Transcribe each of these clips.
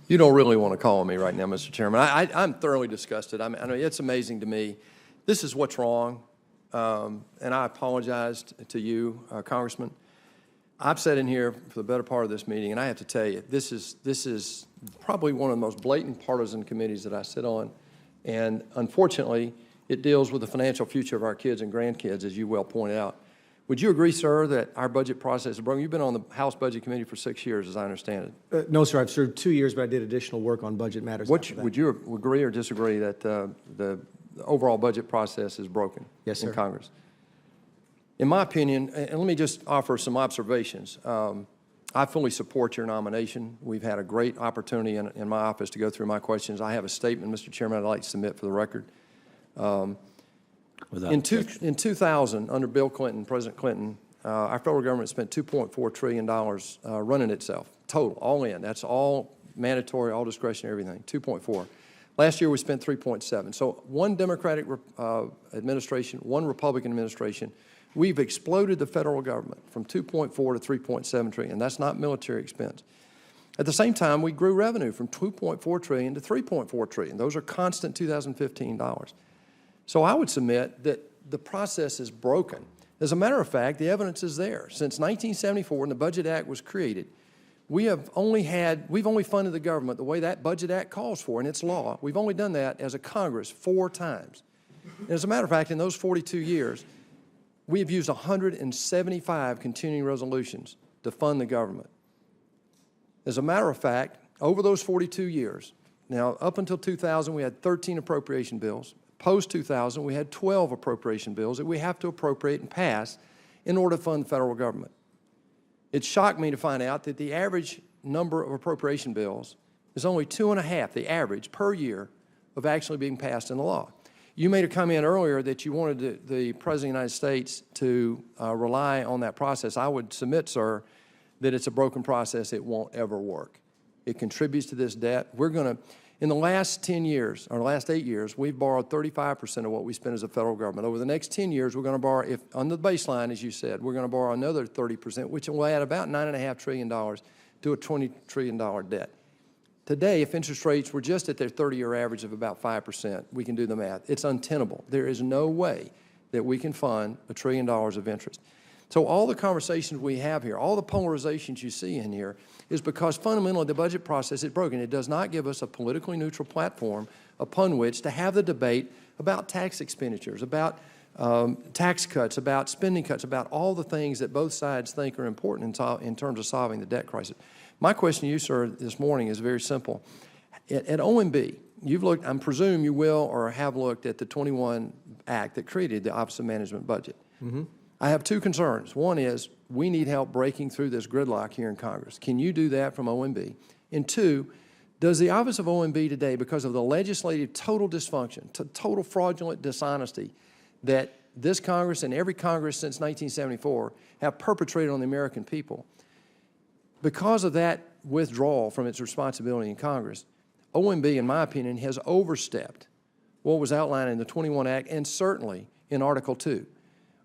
You don't really want to call on me right now, Mr. Chairman. I'm thoroughly disgusted. I mean, it's amazing to me. This is what's wrong, and I apologize to you, Congressman. I've sat in here for the better part of this meeting, and I have to tell you, this is probably one of the most blatant partisan committees that I sit on, and unfortunately, it deals with the financial future of our kids and grandkids, as you well pointed out. Would you agree, sir, that our budget process is broken? You've been on the House Budget Committee for 6 years, as I understand it. No, sir. I've served 2 years, but I did additional work on budget matters. Would you agree or disagree that the overall budget process is broken in Congress? In my opinion, and let me just offer some observations. I fully support your nomination. We've had a great opportunity in my office to go through my questions. I have a statement, Mr. Chairman, I'd like to submit for the record. In 2000, under Bill Clinton, President Clinton, our federal government spent $2.4 trillion running itself, total, all in. That's all mandatory, all discretionary, everything, 2.4. Last year, we spent 3.7. So one Democratic administration, one Republican administration, we've exploded the federal government from 2.4 to 3.7 trillion. That's not military expense. At the same time, we grew revenue from 2.4 trillion to 3.4 trillion. Those are constant 2015 dollars. So I would submit that the process is broken. As a matter of fact, the evidence is there. Since 1974, when the Budget Act was created, we've only funded the government the way that Budget Act calls for in its law. We've only done that as a Congress 4 times. And as a matter of fact, in those 42 years, we have used 175 continuing resolutions to fund the government. As a matter of fact, over those 42 years, now up until 2000, we had 13 appropriation bills. Post-2000, we had 12 appropriation bills that we have to appropriate and pass in order to fund the federal government. It shocked me to find out that the average number of appropriation bills is only 2.5, the average, per year of actually being passed into law. You made a comment earlier that you wanted the President of the United States to rely on that process. I would submit, sir, that it's a broken process. It won't ever work. It contributes to this debt. We're going to, in the last 10 years, or the last 8 years, we've borrowed 35% of what we spend as a federal government. Over the next 10 years, we're going to borrow, if on the baseline, as you said, we're going to borrow another 30%, which will add about $9.5 trillion to a $20 trillion debt. Today, if interest rates were just at their 30-year average of about 5%, we can do the math. It's untenable. There is no way that we can fund $1 trillion of interest. So all the conversations we have here, all the polarizations you see in here, is because fundamentally the budget process is broken. It does not give us a politically neutral platform upon which to have the debate about tax expenditures, about tax cuts, about spending cuts, about all the things that both sides think are important in terms of solving the debt crisis. My question to you, sir, this morning is very simple. At OMB, you've looked, I presume you will or have looked at the 21 Act that created the Office of Management Budget. Mm-hmm. I have 2 concerns. One is we need help breaking through this gridlock here in Congress. Can you do that from OMB? And 2, does the Office of OMB today, because of the legislative total dysfunction, total fraudulent dishonesty that this Congress and every Congress since 1974 have perpetrated on the American people, because of that withdrawal from its responsibility in Congress, OMB, in my opinion, has overstepped what was outlined in the 21 Act and certainly in Article 2.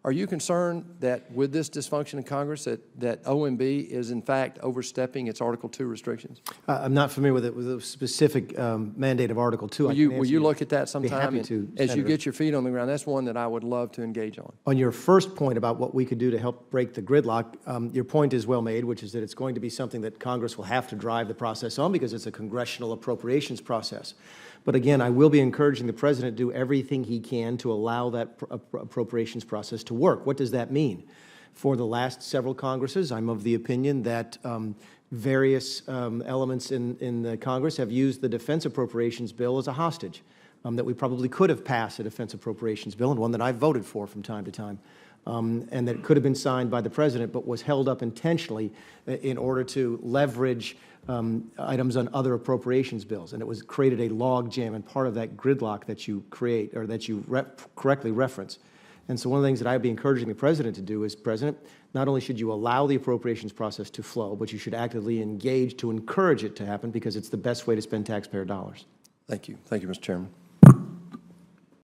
Are you concerned that with this dysfunction in Congress that OMB is in fact overstepping its Article 2 restrictions? I'm not familiar with it with a specific mandate of Article 2. Will you look at that sometime as you get your feet on the ground? That's one that I would love to engage on. On your first point about what we could do to help break the gridlock, your point is well made, which is that it's going to be something that Congress will have to drive the process on because it's a congressional appropriations process. But again, I will be encouraging the President to do everything he can to allow that appropriations process to work. What does that mean? For the last several Congresses, I'm of the opinion that various elements in the Congress have used the defense appropriations bill as a hostage, that we probably could have passed a defense appropriations bill, and one that I've voted for from time to time, and that could have been signed by the President but was held up intentionally in order to leverage items on other appropriations bills, and it was created a log jam and part of that gridlock that you create or that you correctly reference. And so one of the things that I'd be encouraging the President to do is, President, not only should you allow the appropriations process to flow, but you should actively engage to encourage it to happen because it's the best way to spend taxpayer dollars. Thank you. Thank you, Mr. Chairman.